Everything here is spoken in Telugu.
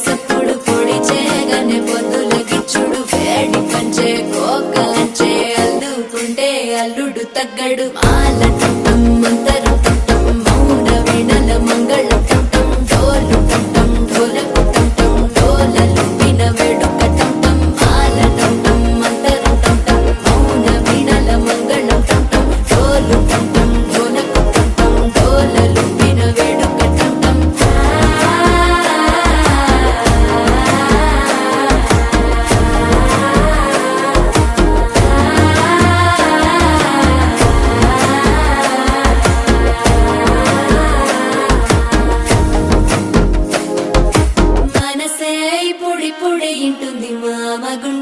సప్పుడు పొడి చేయగానే పొద్దులకిచ్చుడు వేడి పంచే కోకలంచే అల్లుకుంటే అల్లుడు తగ్గడు మాల టుంటం మంతరు టుంటం మౌన వీణల మంగళ టుంటం డోలు టుంటం ఢోలకు టుంటం డోలలు విన వేడుక టుంటం మాల టుంటం మంతరు టుంటం మౌన వీణల మంగళ టుంటం డోలు టుంటం ఢోలకు టుంటం డోలలు విన వేడుక టుంటం మనసే పొడి పొడి ఇంటుంది మామ గుండె